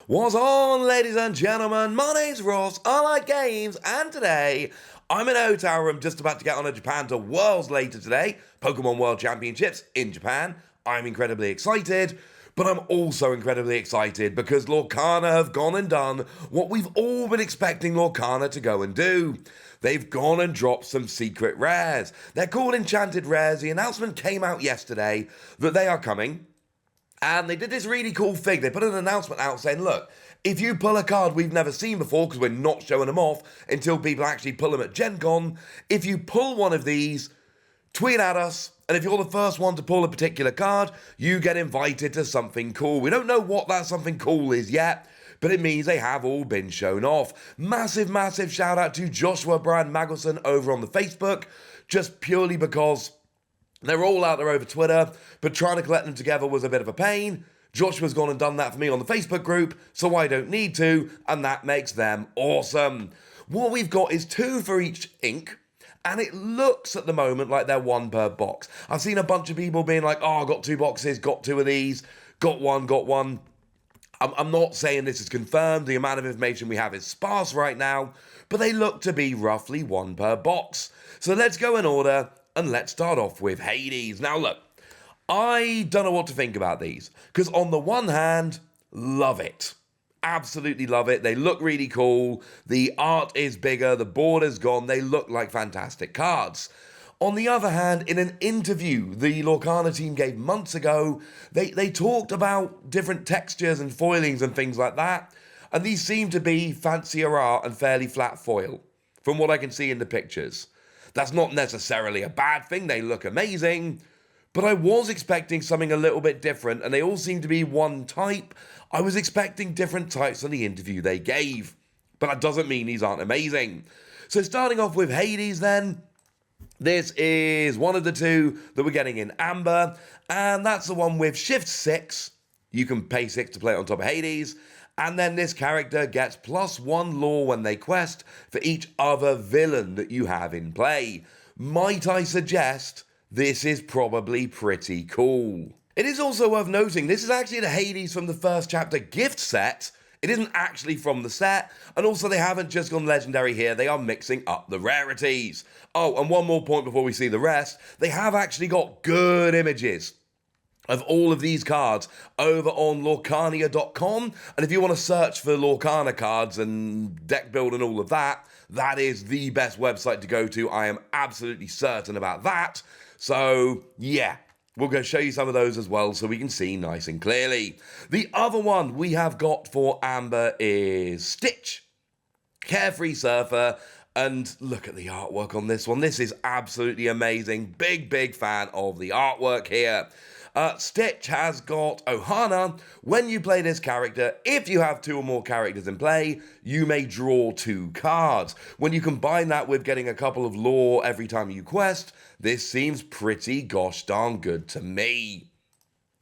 What's on, ladies and gentlemen? My name's Ross, I like games, and today I'm in a hotel room just about to get on a Japan to Worlds later today, Pokemon World Championships in Japan. I'm incredibly excited, but I'm also incredibly excited because Lorcana have gone and done what we've all been expecting Lorcana to go and do. They've gone and dropped some secret rares. They're called Enchanted Rares. The announcement came out yesterday that they are coming. And they did this really cool thing. They put an announcement out saying, look, if you pull a card we've never seen before, because we're not showing them off until people actually pull them at Gen Con, if you pull one of these, tweet at us, and if you're the first one to pull a particular card, you get invited to something cool. We don't know what that something cool is yet, but it means they have all been shown off. Massive, massive shout out to Joshua Brand Magelson over on the Facebook, just purely because they're all out there over Twitter, but trying to collect them together was a bit of a pain. Joshua's gone and done that for me on the Facebook group, so I don't need to, and that makes them awesome. What we've got is 2 for each ink, and it looks at the moment like they're 1 per box. I've seen a bunch of people being like, oh, I got 2 boxes, got 2 of these, got one. I'm not saying this is confirmed, the amount of information we have is sparse right now, but they look to be roughly 1 per box. So let's go in order. And let's start off with Hades. Now look, I don't know what to think about these, because on the one hand, love it. Absolutely love it. They look really cool. The art is bigger, the border's gone, they look like fantastic cards. On the other hand, in an interview the Lorcana team gave months ago, they talked about different textures and foilings and things like that, and these seem to be fancier art and fairly flat foil, from what I can see in the pictures. That's not necessarily a bad thing, they look amazing, but I was expecting something a little bit different, and they all seem to be one type. I was expecting different types on the interview they gave, but that doesn't mean these aren't amazing. So starting off with Hades then, this is one of the 2 that we're getting in Amber, and that's the one with Shift 6. You can pay 6 to play it on top of Hades. And then this character gets +1 lore when they quest for each other villain that you have in play. Might I suggest this is probably pretty cool. It is also worth noting this is actually the Hades from the first chapter gift set. It isn't actually from the set, and also they haven't just gone legendary here, they are mixing up the rarities. Oh, and one more point before we see the rest, they have actually got good images of all of these cards over on Lorcania.com, and if you want to search for Lorcana cards and deck build and all of that, that is the best website to go to. I am absolutely certain about that. So yeah, we'll go show you some of those as well so we can see nice and clearly. The other one we have got for Amber is Stitch, Carefree Surfer, and look at the artwork on this one. This is absolutely amazing. Big fan of the artwork here. Stitch has got Ohana. When you play this character, if you have 2 or more characters in play, you may draw 2 cards. When you combine that with getting a couple of lore every time you quest, this seems pretty gosh darn good to me.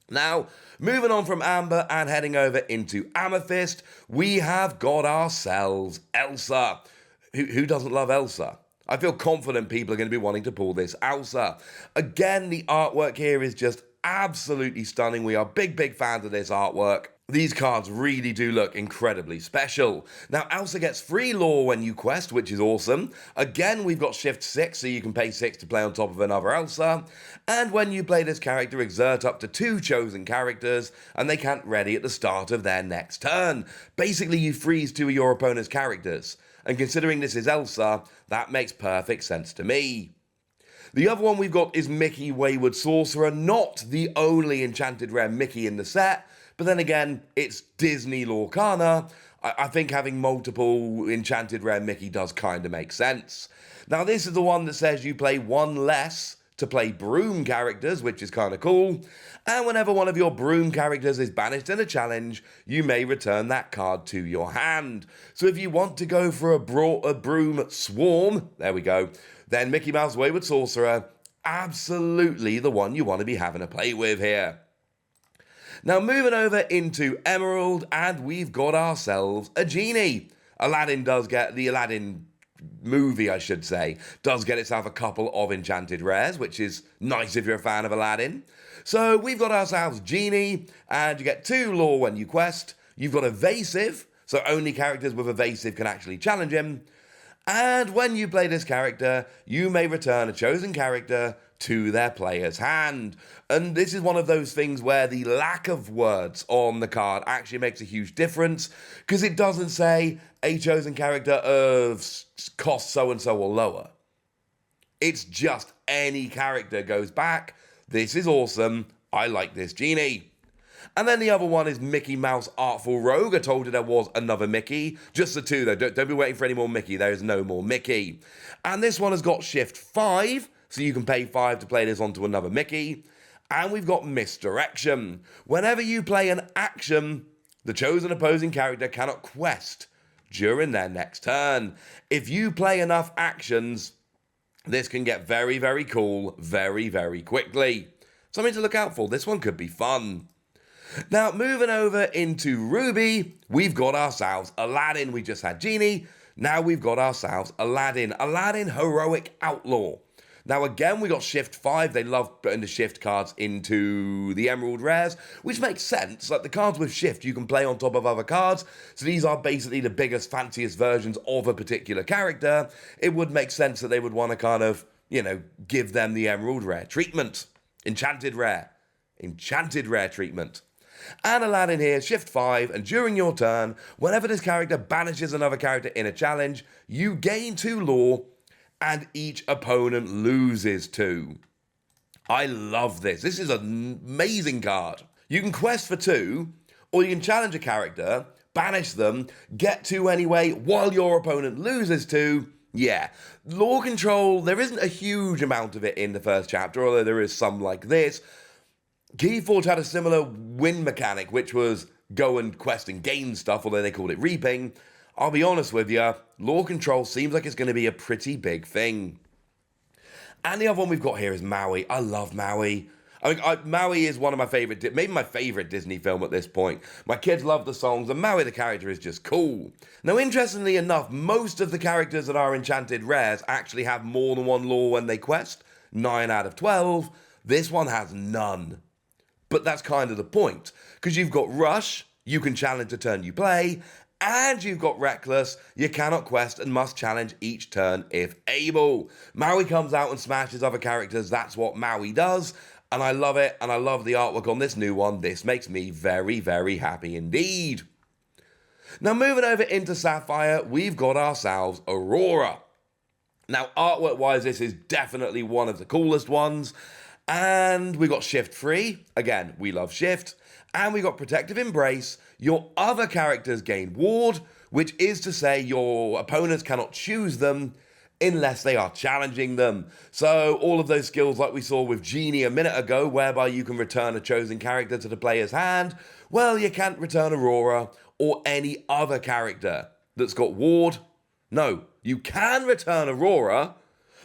Now, moving on from Amber and heading over into Amethyst, we have got ourselves Elsa. Who doesn't love Elsa? I feel confident people are going to be wanting to pull this Elsa. Again, the artwork here is just absolutely stunning. We are big fans of this artwork. These cards really do look incredibly special. Now, Elsa gets free lore when you quest, which is awesome. Again, we've got Shift 6, so you can pay 6 to play on top of another Elsa. And when you play this character, exert up to 2 chosen characters, and they can't ready at the start of their next turn. Basically, you freeze 2 of your opponent's characters. And considering this is Elsa, that makes perfect sense to me. The other one we've got is Mickey Wayward Sorcerer, not the only Enchanted Rare Mickey in the set, but then again, it's Disney Lorcana. I think having multiple Enchanted Rare Mickey does kind of make sense. Now this is the one that says you play 1 less to play Broom characters, which is kind of cool, and whenever one of your Broom characters is banished in a challenge, you may return that card to your hand. So if you want to go for a Broom Swarm, there we go, then Mickey Mouse Wayward Sorcerer, absolutely the one you want to be having a play with here. Now moving over into Emerald, and we've got ourselves a Genie. Aladdin does get, the Aladdin movie, I should say, does get itself a couple of Enchanted Rares, which is nice if you're a fan of Aladdin. So we've got ourselves Genie, and you get 2 lore when you quest. You've got evasive, so only characters with evasive can actually challenge him. And when you play this character, you may return a chosen character to their player's hand. And this is one of those things where the lack of words on the card actually makes a huge difference, because it doesn't say a chosen character of cost so-and-so or lower. It's just any character goes back. This is awesome. I like this Genie. And then the other one is Mickey Mouse Artful Rogue. I told you there was another Mickey. Just the two though. Don't be waiting for any more Mickey. There is no more Mickey. And this one has got Shift 5. So you can pay 5 to play this onto another Mickey. And we've got Misdirection. Whenever you play an action, the chosen opposing character cannot quest during their next turn. If you play enough actions, this can get very, very cool very, very quickly. Something to look out for. This one could be fun. Now, moving over into Ruby, we've got ourselves Aladdin. We just had Genie. Now we've got ourselves Aladdin. Aladdin Heroic Outlaw. Now, again, we got Shift 5. They love putting the Shift cards into the Emerald Rares, which makes sense. Like, the cards with Shift you can play on top of other cards. So these are basically the biggest, fanciest versions of a particular character. It would make sense that they would want to kind of, give them the Emerald Rare treatment. Enchanted Rare treatment. And Aladdin here, Shift 5, and during your turn, whenever this character banishes another character in a challenge, you gain 2 lore, and each opponent loses 2. I love this. This is an amazing card. You can quest for 2, or you can challenge a character, banish them, get 2 anyway, while your opponent loses 2. Yeah, lore control, there isn't a huge amount of it in the first chapter, although there is some like this. Keyforge had a similar win mechanic, which was go and quest and gain stuff, although they called it reaping. I'll be honest with you, lore control seems like it's going to be a pretty big thing. And the other one we've got here is Maui. I love Maui. Maui is one of my favorite, maybe my favorite Disney film at this point. My kids love the songs, and Maui the character is just cool. Now, interestingly enough, most of the characters that are Enchanted Rares actually have more than 1 lore when they quest. 9 out of 12. This one has none. But that's kind of the point, because you've got Rush, you can challenge a turn you play, and you've got Reckless, you cannot quest and must challenge each turn if able. Maui comes out and smashes other characters, that's what Maui does, and I love it, and I love the artwork on this new one. This makes me very, very happy indeed. Now, moving over into Sapphire, we've got ourselves Aurora. Now, artwork-wise, this is definitely one of the coolest ones. And we got Shift 3. Again, we love Shift. And we got Protective Embrace. Your other characters gain Ward, which is to say your opponents cannot choose them unless they are challenging them. So all of those skills like we saw with Genie a minute ago, whereby you can return a chosen character to the player's hand, well, you can't return Aurora or any other character that's got Ward. No, you can return Aurora,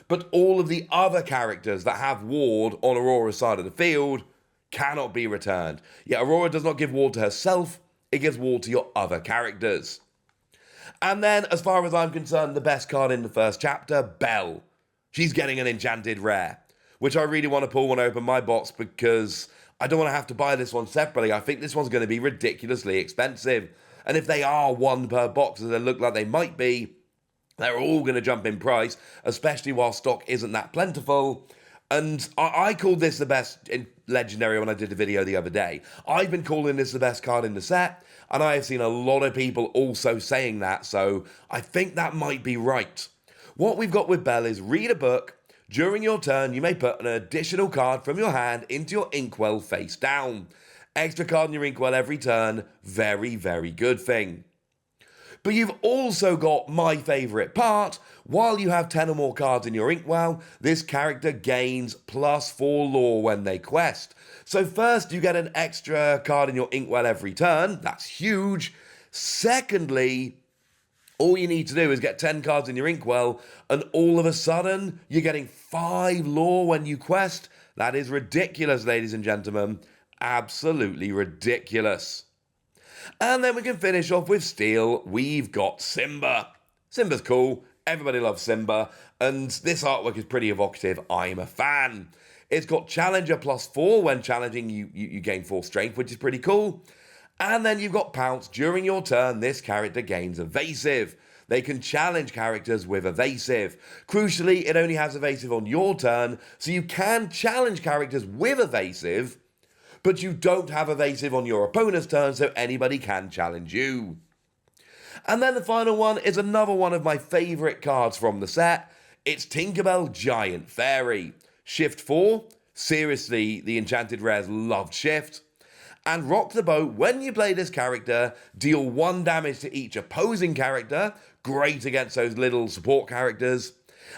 but all of the other characters that have Ward on Aurora's side of the field cannot be returned. Yeah, Aurora does not give Ward to herself, it gives Ward to your other characters. And then, as far as I'm concerned, the best card in the first chapter, Belle. She's getting an Enchanted Rare, which I really want to pull one open my box because I don't want to have to buy this one separately. I think this one's going to be ridiculously expensive. And if they are 1 per box, as they look like they might be, they're all going to jump in price, especially while stock isn't that plentiful. And I called this the best in Legendary when I did a video the other day. I've been calling this the best card in the set, and I have seen a lot of people also saying that, so I think that might be right. What we've got with Belle is read a book. During your turn, you may put an additional card from your hand into your inkwell face down. Extra card in your inkwell every turn. Very, very good thing. But you've also got my favourite part. While you have 10 or more cards in your inkwell, this character gains +4 lore when they quest. So first, you get an extra card in your inkwell every turn. That's huge. Secondly, all you need to do is get 10 cards in your inkwell, and all of a sudden, you're getting 5 lore when you quest. That is ridiculous, ladies and gentlemen. Absolutely ridiculous. And then we can finish off with Steel. We've got Simba. Simba's cool. Everybody loves Simba. And this artwork is pretty evocative. I'm a fan. It's got Challenger +4. When challenging, you gain 4 strength, which is pretty cool. And then you've got Pounce. During your turn, this character gains Evasive. They can challenge characters with Evasive. Crucially, it only has Evasive on your turn, so you can challenge characters with Evasive, but you don't have Evasive on your opponent's turn, so anybody can challenge you. And then the final one is another one of my favourite cards from the set. It's Tinkerbell Giant Fairy. Shift 4. Seriously, the Enchanted Rares loved Shift. And Rock the Boat, when you play this character, deal 1 damage to each opposing character. Great against those little support characters.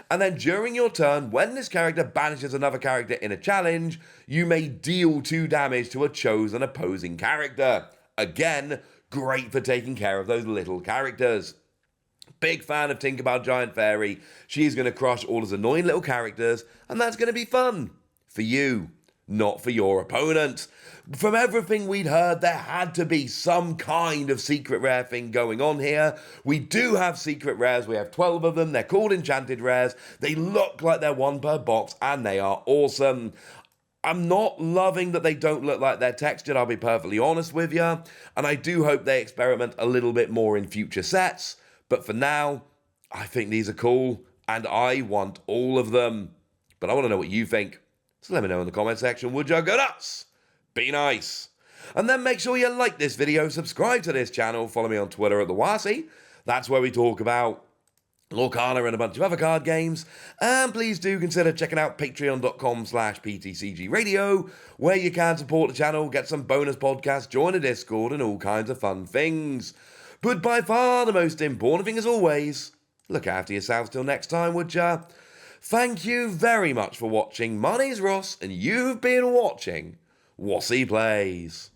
And then during your turn, when this character banishes another character in a challenge, you may deal 2 damage to a chosen opposing character. Again, great for taking care of those little characters. Big fan of Tinkerbell Giant Fairy. She's going to crush all those annoying little characters, and that's going to be fun. For you, not for your opponent. From everything we'd heard, there had to be some kind of secret rare thing going on here. We do have secret rares. We have 12 of them. They're called Enchanted Rares. They look like they're 1 per box, and they are awesome. I'm not loving that they don't look like they're textured, I'll be perfectly honest with you. And I do hope they experiment a little bit more in future sets. But for now, I think these are cool, and I want all of them. But I want to know what you think. So let me know in the comment section, would you? Go nuts! Be nice. And then make sure you like this video, subscribe to this channel, follow me on Twitter at the Wasi. That's where we talk about Lorcana and a bunch of other card games. And please do consider checking out patreon.com/PTCGradio, where you can support the channel, get some bonus podcasts, join a Discord, and all kinds of fun things. But by far the most important thing, as always, look after yourselves till next time, would ya? Thank you very much for watching. My name's Ross, and you've been watching Wasi Plays.